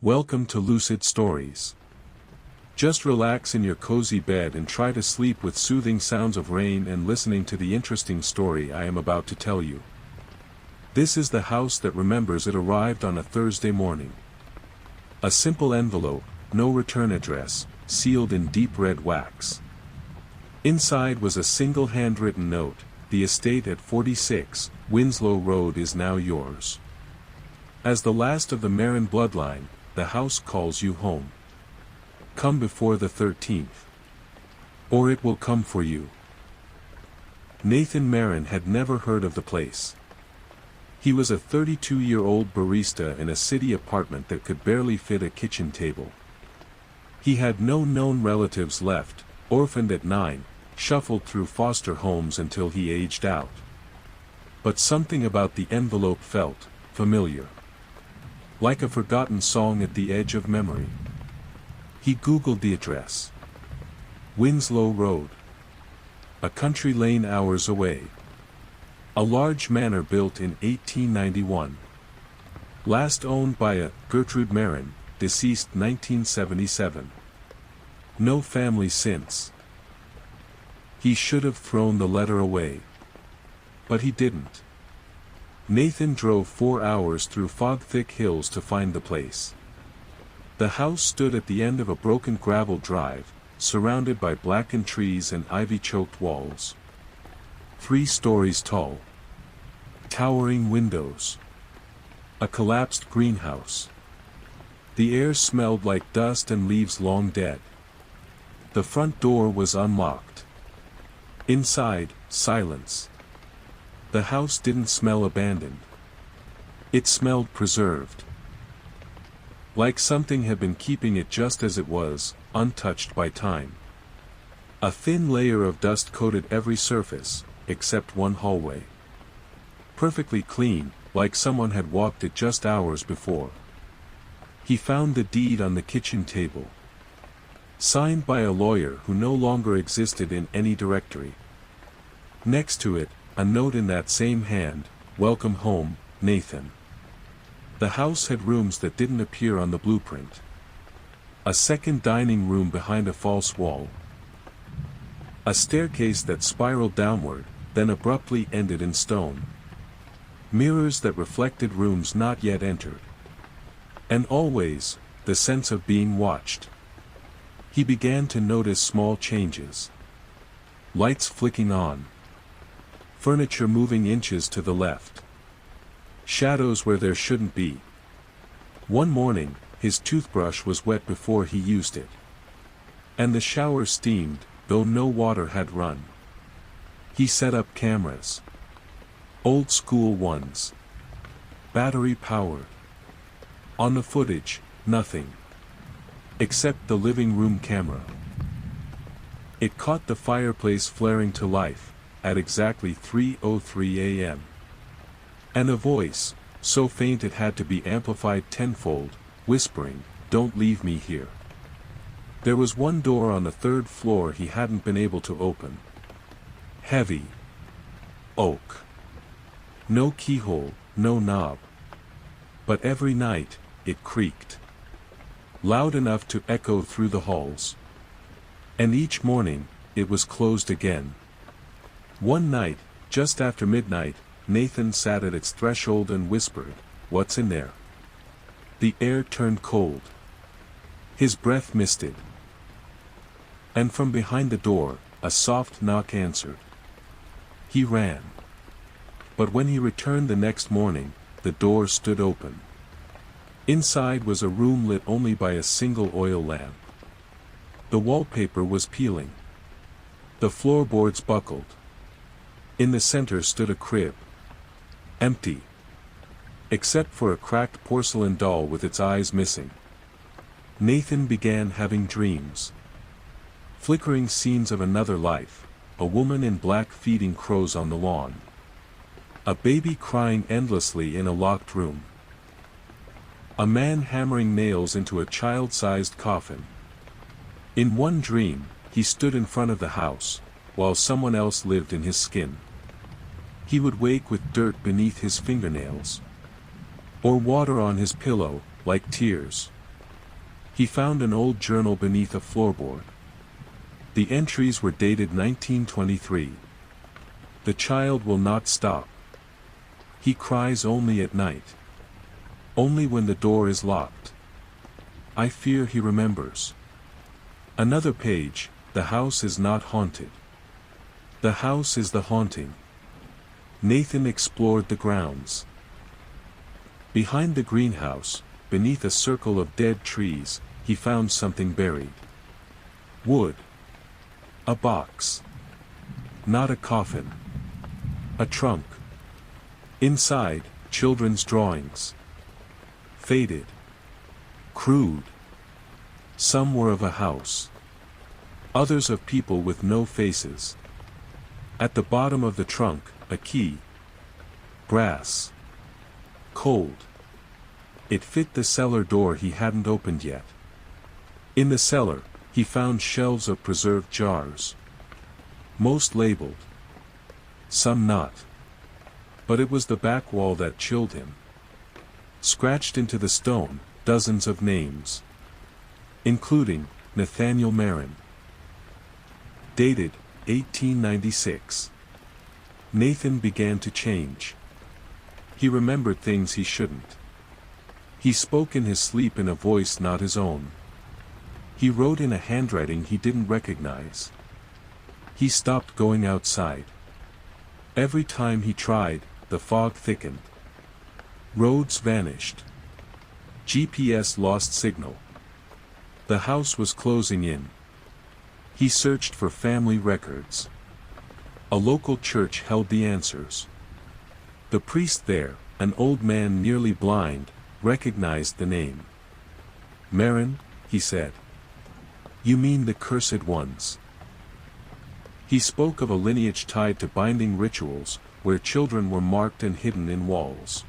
Welcome to Lucid Stories. Just relax in your cozy bed and try to sleep with soothing sounds of rain and listening to the interesting story I am about to tell you. This is the house that remembers it arrived on a Thursday morning. A simple envelope, no return address, sealed in deep red wax. Inside was a single handwritten note: "The estate at 46, Winslow Road is now yours. As the last of the Marin bloodline, the house calls you home. Come before the 13th. Or it will come for you." Nathan Marin had never heard of the place. He was a 32-year-old barista in a city apartment that could barely fit a kitchen table. He had no known relatives left, orphaned at 9, shuffled through foster homes until he aged out. But something about the envelope felt familiar. Like a forgotten song at the edge of memory. He Googled the address. Winslow Road. A country lane hours away. A large manor built in 1891. Last owned by a Gertrude Marin, deceased 1977. No family since. He should have thrown the letter away. But he didn't. Nathan drove 4 hours through fog-thick hills to find the place. The house stood at the end of a broken gravel drive, surrounded by blackened trees and ivy-choked walls. 3 stories tall. Towering windows. A collapsed greenhouse. The air smelled like dust and leaves long dead. The front door was unlocked. Inside, silence. The house didn't smell abandoned. It smelled preserved. Like something had been keeping it just as it was, untouched by time. A thin layer of dust coated every surface, except one hallway. Perfectly clean, like someone had walked it just hours before. He found the deed on the kitchen table. Signed by a lawyer who no longer existed in any directory. Next to it, a note in that same hand: "Welcome home, Nathan." The house had rooms that didn't appear on the blueprint. A second dining room behind a false wall. A staircase that spiraled downward, then abruptly ended in stone. Mirrors that reflected rooms not yet entered. And always, the sense of being watched. He began to notice small changes. Lights flicking on. Furniture moving inches to the left. Shadows where there shouldn't be. One morning, his toothbrush was wet before he used it. And the shower steamed, though no water had run. He set up cameras. Old school ones. Battery powered. On the footage, nothing. Except the living room camera. It caught the fireplace flaring to life, at exactly 3:03 a.m. And a voice, so faint it had to be amplified tenfold, whispering, "Don't leave me here." There was one door on the 3rd floor he hadn't been able to open. Heavy. Oak. No keyhole, no knob. But every night, it creaked. Loud enough to echo through the halls. And each morning, it was closed again. One night, just after midnight, Nathan sat at its threshold and whispered, "What's in there?" The air turned cold. His breath misted. And from behind the door, a soft knock answered. He ran. But when he returned the next morning, the door stood open. Inside was a room lit only by a single oil lamp. The wallpaper was peeling. The floorboards buckled. In the center stood a crib. Empty. Except for a cracked porcelain doll with its eyes missing. Nathan began having dreams. Flickering scenes of another life, a woman in black feeding crows on the lawn. A baby crying endlessly in a locked room. A man hammering nails into a child-sized coffin. In one dream, he stood in front of the house, while someone else lived in his skin. He would wake with dirt beneath his fingernails. Or water on his pillow, like tears. He found an old journal beneath a floorboard. The entries were dated 1923. The child will not stop. He cries only at night. Only when the door is locked. I fear he remembers. Another page, the house is not haunted. The house is the haunting. Nathan explored the grounds. Behind the greenhouse, beneath a circle of dead trees, he found something buried. Wood. A box. Not a coffin. A trunk. Inside, children's drawings. Faded. Crude. Some were of a house. Others of people with no faces. At the bottom of the trunk, a key. Brass. Cold. It fit the cellar door he hadn't opened yet. In the cellar, he found shelves of preserved jars. Most labeled. Some not. But it was the back wall that chilled him. Scratched into the stone, dozens of names. Including Nathaniel Marin. Dated 1896. Nathan began to change. He remembered things he shouldn't. He spoke in his sleep in a voice not his own. He wrote in a handwriting he didn't recognize. He stopped going outside. Every time he tried, the fog thickened. Roads vanished. GPS lost signal. The house was closing in. He searched for family records. A local church held the answers. The priest there, an old man nearly blind, recognized the name. Marin, he said. You mean the cursed ones. He spoke of a lineage tied to binding rituals, where children were marked and hidden in walls.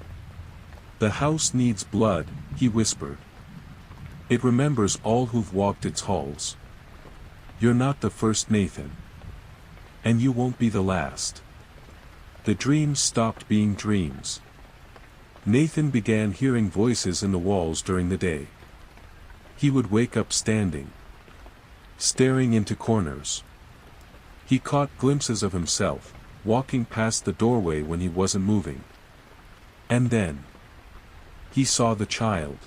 The house needs blood, he whispered. It remembers all who've walked its halls. You're not the first, Nathan. And you won't be the last. The dreams stopped being dreams. Nathan began hearing voices in the walls during the day. He would wake up standing, staring into corners. He caught glimpses of himself, walking past the doorway when he wasn't moving. And then he saw the child.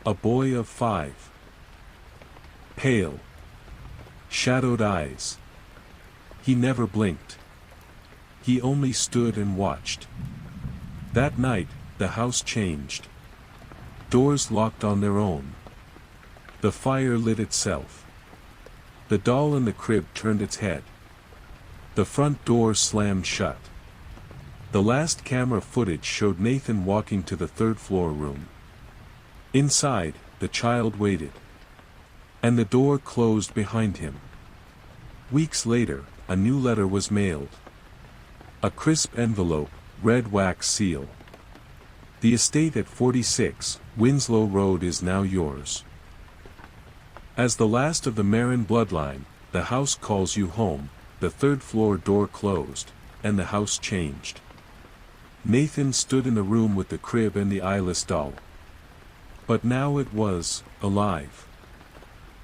A boy of 5. Pale. Shadowed eyes. He never blinked. He only stood and watched. That night, the house changed. Doors locked on their own. The fire lit itself. The doll in the crib turned its head. The front door slammed shut. The last camera footage showed Nathan walking to the third-floor room. Inside, the child waited. And the door closed behind him. Weeks later, a new letter was mailed. A crisp envelope, red wax seal. The estate at 46, Winslow Road is now yours. As the last of the Marin bloodline, the house calls you home. The third-floor door closed, and the house changed. Nathan stood in the room with the crib and the eyeless doll. But now it was alive.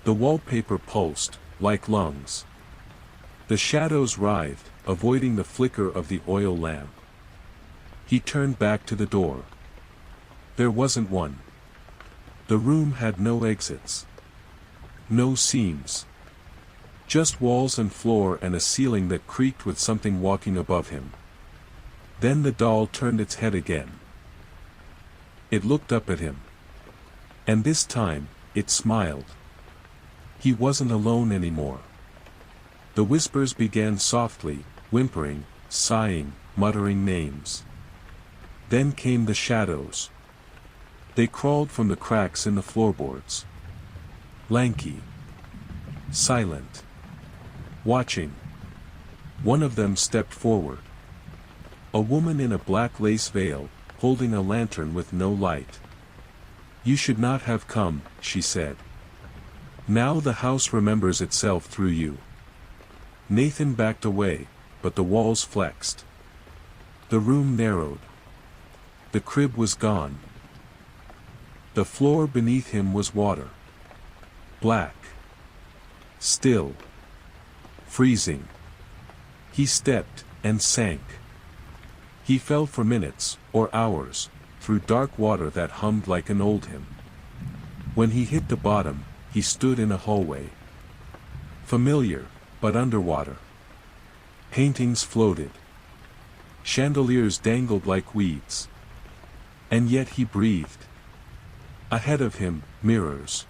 The wallpaper pulsed, like lungs. The shadows writhed, avoiding the flicker of the oil lamp. He turned back to the door. There wasn't one. The room had no exits. No seams. Just walls and floor and a ceiling that creaked with something walking above him. Then the doll turned its head again. It looked up at him. And this time, it smiled. He wasn't alone anymore. The whispers began softly, whimpering, sighing, muttering names. Then came the shadows. They crawled from the cracks in the floorboards. Lanky. Silent. Watching. One of them stepped forward. A woman in a black lace veil, holding a lantern with no light. You should not have come, she said. Now the house remembers itself through you. Nathan backed away, but the walls flexed. The room narrowed. The crib was gone. The floor beneath him was water. Black. Still. Freezing. He stepped, and sank. He fell for minutes, or hours, through dark water that hummed like an old hymn. When he hit the bottom, he stood in a hallway. Familiar, but underwater. Paintings floated. Chandeliers dangled like weeds. And yet he breathed. Ahead of him, mirrors.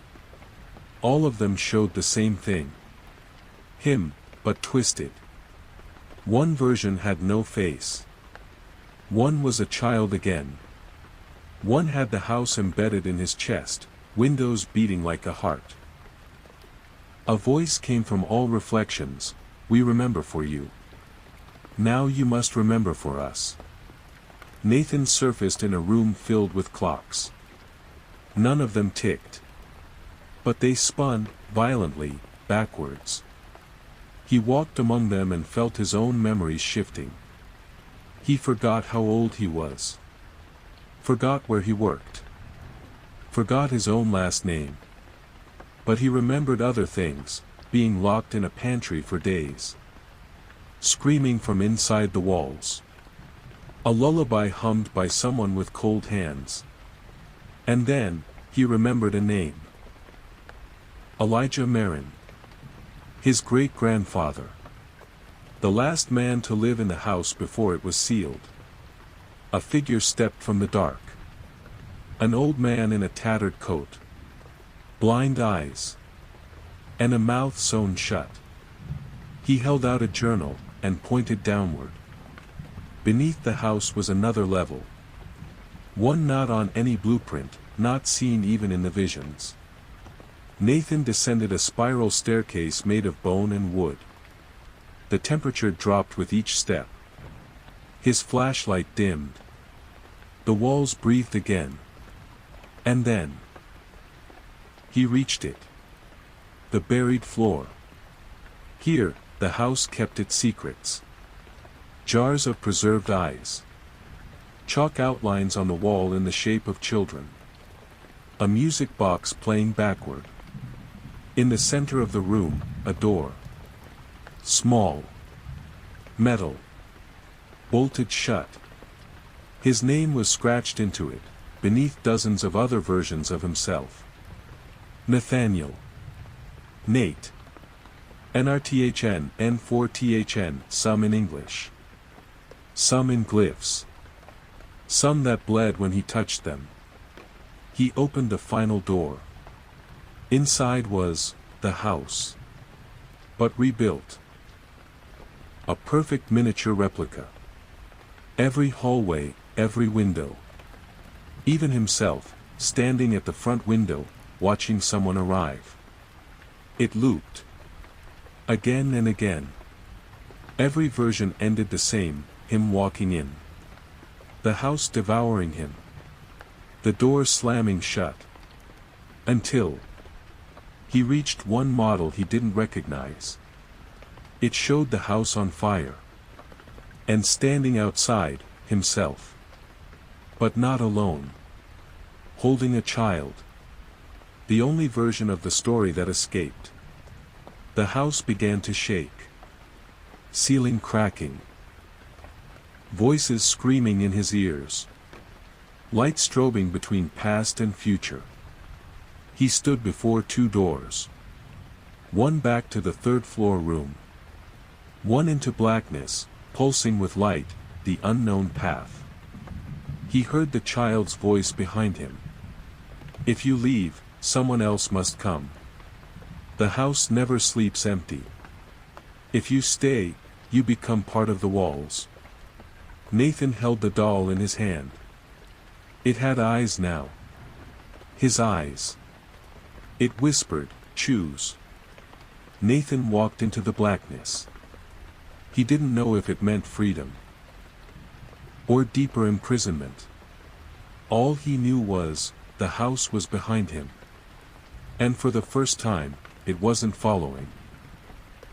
All of them showed the same thing. Him, but twisted. One version had no face. One was a child again. One had the house embedded in his chest, windows beating like a heart. A voice came from all reflections, "We remember for you. Now you must remember for us." Nathan surfaced in a room filled with clocks. None of them ticked. But they spun, violently, backwards. He walked among them and felt his own memories shifting. He forgot how old he was. Forgot where he worked. Forgot his own last name. But he remembered other things, being locked in a pantry for days. Screaming from inside the walls. A lullaby hummed by someone with cold hands. And then, he remembered a name. Elijah Marin. His great-grandfather. The last man to live in the house before it was sealed. A figure stepped from the dark. An old man in a tattered coat. Blind eyes. And a mouth sewn shut. He held out a journal, and pointed downward. Beneath the house was another level. One not on any blueprint, not seen even in the visions. Nathan descended a spiral staircase made of bone and wood. The temperature dropped with each step. His flashlight dimmed. The walls breathed again. And then he reached it. The buried floor. Here, the house kept its secrets. Jars of preserved eyes. Chalk outlines on the wall in the shape of children. A music box playing backward. In the center of the room, a door. Small. Metal. Bolted shut. His name was scratched into it, beneath dozens of other versions of himself. Nathaniel. Nate. NRTHN, N4THN, some in English. Some in glyphs. Some that bled when he touched them. He opened the final door. Inside was the house. But rebuilt. A perfect miniature replica. Every hallway, every window. Even himself, standing at the front window, watching someone arrive. It looped. Again and again. Every version ended the same, him walking in. The house devouring him. The door slamming shut. Until he reached one model he didn't recognize. It showed the house on fire. And standing outside, himself. But not alone. Holding a child. The only version of the story that escaped. The house began to shake. Ceiling cracking. Voices screaming in his ears. Light strobing between past and future. He stood before two doors. One back to the third-floor room. One into blackness, pulsing with light, the unknown path. He heard the child's voice behind him. If you leave, someone else must come. The house never sleeps empty. If you stay, you become part of the walls. Nathan held the doll in his hand. It had eyes now. His eyes. It whispered, "Choose." Nathan walked into the blackness. He didn't know if it meant freedom. Or deeper imprisonment. All he knew was, the house was behind him. And for the first time, it wasn't following.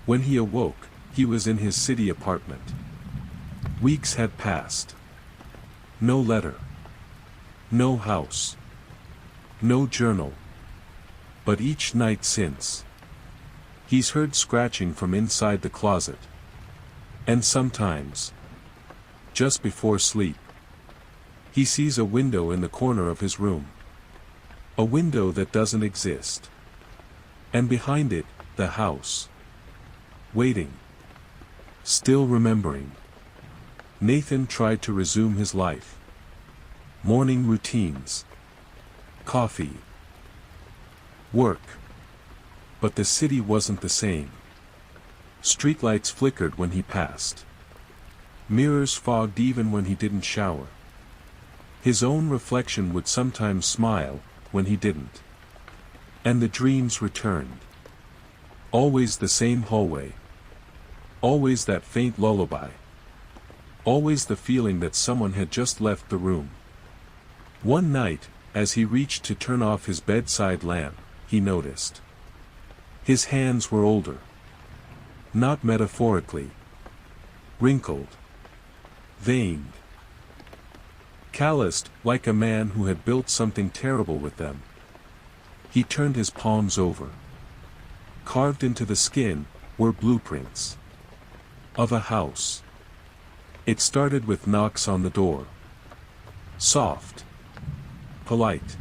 When he awoke, he was in his city apartment. Weeks had passed. No letter. No house. No journal. But each night since, he's heard scratching from inside the closet. And sometimes, just before sleep, he sees a window in the corner of his room. A window that doesn't exist. And behind it, the house. Waiting. Still remembering. Nathan tried to resume his life. Morning routines. Coffee. Work. But the city wasn't the same. Streetlights flickered when he passed. Mirrors fogged even when he didn't shower. His own reflection would sometimes smile when he didn't. And the dreams returned. Always the same hallway. Always that faint lullaby. Always the feeling that someone had just left the room. One night, as he reached to turn off his bedside lamp, he noticed. His hands were older. Not metaphorically. Wrinkled. Veined. Calloused, like a man who had built something terrible with them. He turned his palms over. Carved into the skin were blueprints. Of a house. It started with knocks on the door. Soft. Polite.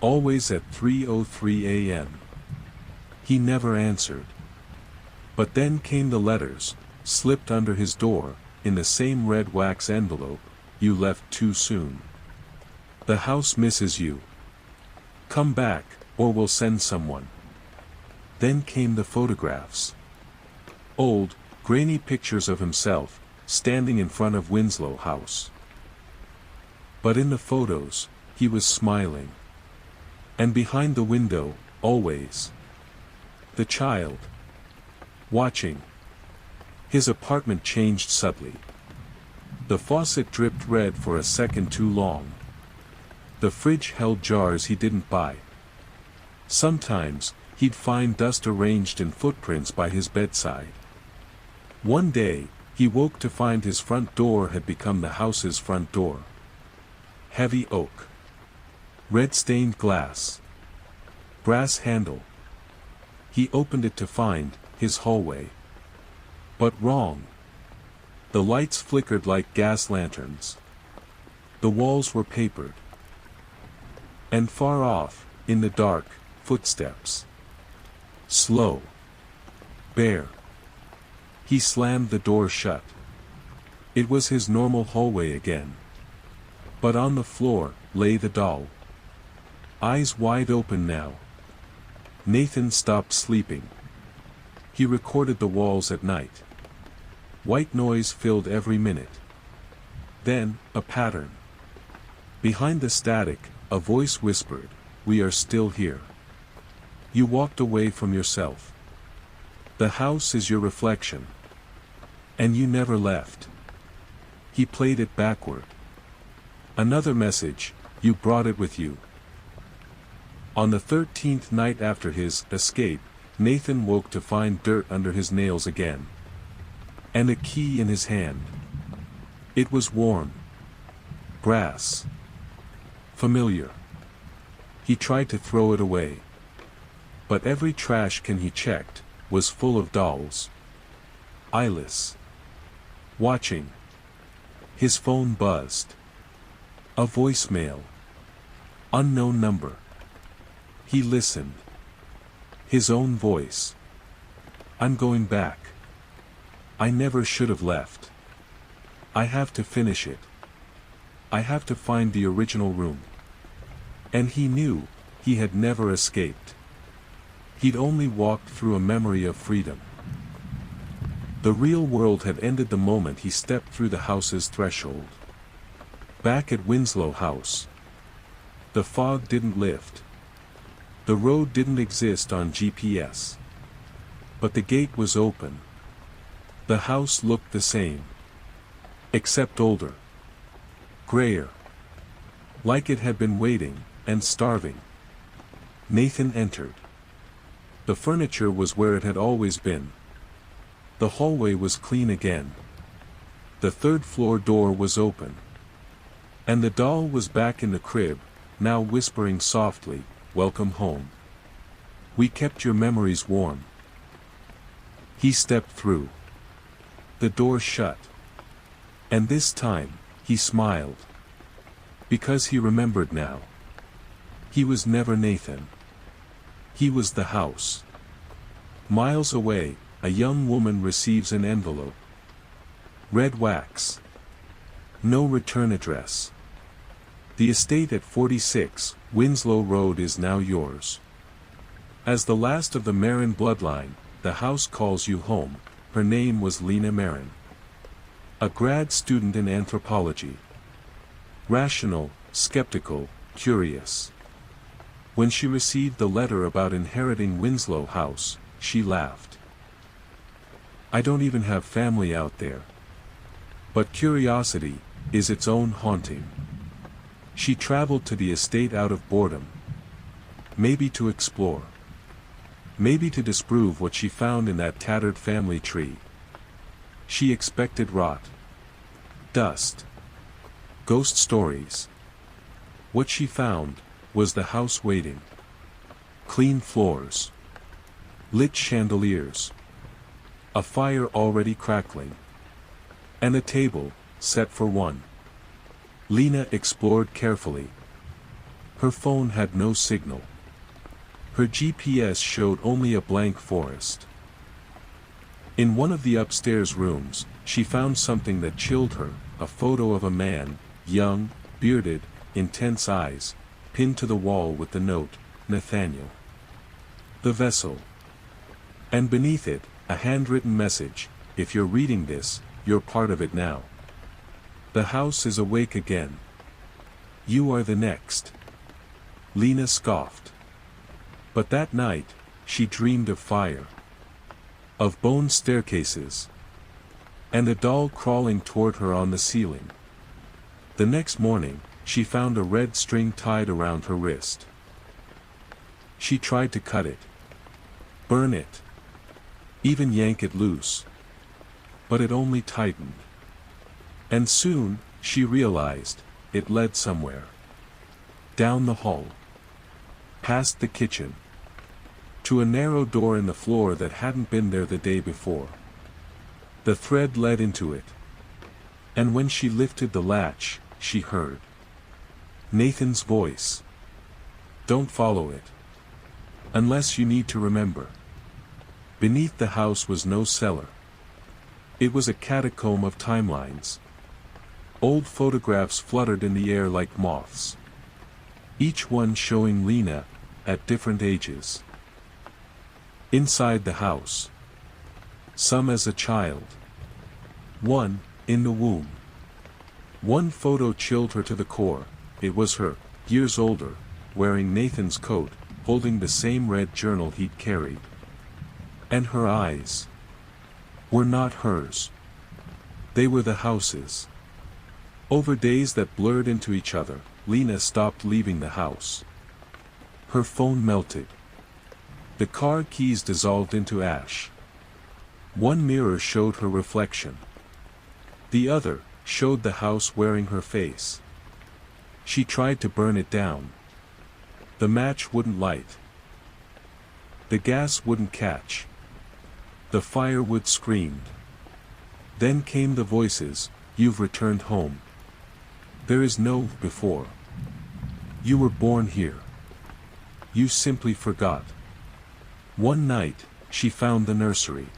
Always at 3:03 a.m. He never answered. But then came the letters, slipped under his door, in the same red wax envelope. You left too soon. The house misses you. Come back, or we'll send someone. Then came the photographs. Old, grainy pictures of himself, standing in front of Winslow House. But in the photos, he was smiling. And behind the window, always. The child. Watching. His apartment changed subtly. The faucet dripped red for a second too long. The fridge held jars he didn't buy. Sometimes, he'd find dust arranged in footprints by his bedside. One day, he woke to find his front door had become the house's front door. Heavy oak. Red-stained glass. Brass handle. He opened it to find his hallway. But wrong. The lights flickered like gas lanterns. The walls were papered. And far off, in the dark, footsteps. Slow. Bare. He slammed the door shut. It was his normal hallway again. But on the floor, lay the doll. Eyes wide open now. Nathan stopped sleeping. He recorded the walls at night. White noise filled every minute. Then, a pattern. Behind the static, a voice whispered, "We are still here." You walked away from yourself. The house is your reflection. And you never left. He played it backward. Another message, you brought it with you. On the 13th night after his escape, Nathan woke to find dirt under his nails again. And a key in his hand. It was warm. Brass. Familiar. He tried to throw it away. But every trash can he checked was full of dolls. Eyeless. Watching. His phone buzzed. A voicemail. Unknown number. He listened. His own voice. "I'm going back. I never should have left. I have to finish it. I have to find the original room." And he knew, he had never escaped. He'd only walked through a memory of freedom. The real world had ended the moment he stepped through the house's threshold. Back at Winslow House. The fog didn't lift. The road didn't exist on GPS. But the gate was open. The house looked the same. Except older. Grayer. Like it had been waiting, and starving. Nathan entered. The furniture was where it had always been. The hallway was clean again. The third-floor door was open. And the doll was back in the crib, now whispering softly, "Welcome home." We kept your memories warm. He stepped through. The door shut. And this time, he smiled. Because he remembered now. He was never Nathan. He was the house. Miles away, a young woman receives an envelope. Red wax. No return address. The estate at 46, Winslow Road is now yours. As the last of the Marin bloodline, the house calls you home. Her name was Lena Marin. A grad student in anthropology. Rational, skeptical, curious. When she received the letter about inheriting Winslow House, she laughed. I don't even have family out there. But curiosity is its own haunting. She traveled to the estate out of boredom. Maybe to explore. Maybe to disprove what she found in that tattered family tree. She expected rot. Dust. Ghost stories. What she found was the house waiting. Clean floors. Lit chandeliers. A fire already crackling. And a table, set for one. Lena explored carefully. Her phone had no signal. Her GPS showed only a blank forest. In one of the upstairs rooms, she found something that chilled her, a photo of a man, young, bearded, intense eyes, pinned to the wall with the note, Nathaniel. The vessel. And beneath it, a handwritten message, if you're reading this, you're part of it now. The house is awake again. You are the next. Lena scoffed. But that night, she dreamed of fire. Of bone staircases. And a doll crawling toward her on the ceiling. The next morning, she found a red string tied around her wrist. She tried to cut it. Burn it. Even yank it loose. But it only tightened. And soon, she realized, it led somewhere. Down the hall. Past the kitchen. To a narrow door in the floor that hadn't been there the day before. The thread led into it. And when she lifted the latch, she heard Nathan's voice. Don't follow it. Unless you need to remember. Beneath the house was no cellar. It was a catacomb of timelines. Old photographs fluttered in the air like moths. Each one showing Lena, at different ages. Inside the house. Some as a child. One, in the womb. One photo chilled her to the core. It was her, years older, wearing Nathan's coat, holding the same red journal he'd carried. And her eyes were not hers. They were the house's. Over days that blurred into each other, Lena stopped leaving the house. Her phone melted. The car keys dissolved into ash. One mirror showed her reflection. The other showed the house wearing her face. She tried to burn it down. The match wouldn't light. The gas wouldn't catch. The firewood screamed. Then came the voices, you've returned home. There is no before. You were born here. You simply forgot. One night, she found the nursery.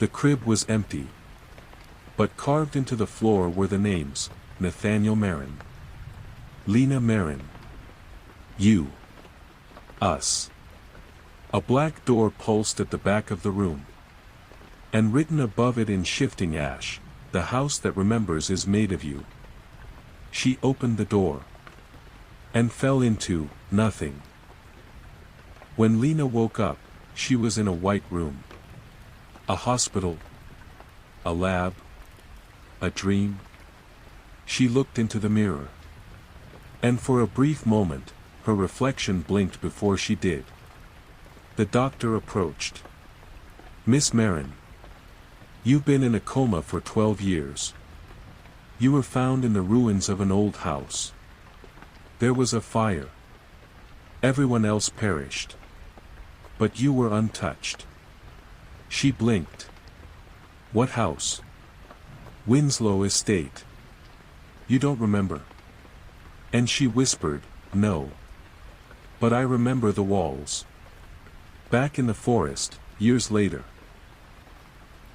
The crib was empty. But carved into the floor were the names, Nathaniel Marin. Lena Marin. You. Us. A black door pulsed at the back of the room. And written above it in shifting ash, the house that remembers is made of you. She opened the door. And fell into nothing. When Lena woke up, she was in a white room. A hospital. A lab. A dream. She looked into the mirror. And for a brief moment, her reflection blinked before she did. The doctor approached. Miss Marin. You've been in a coma for 12 years. You were found in the ruins of an old house. There was a fire. Everyone else perished. But you were untouched. She blinked. What house? Winslow Estate. You don't remember? And she whispered, no. But I remember the walls. Back in the forest, years later.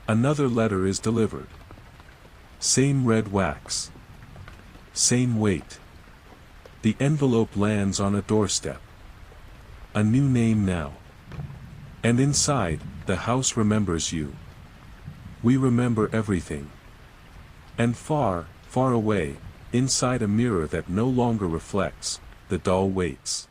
Another letter is delivered. Same red wax. Same weight. The envelope lands on a doorstep. A new name now. And inside, the house remembers you. We remember everything. And far, far away, inside a mirror that no longer reflects, the doll waits.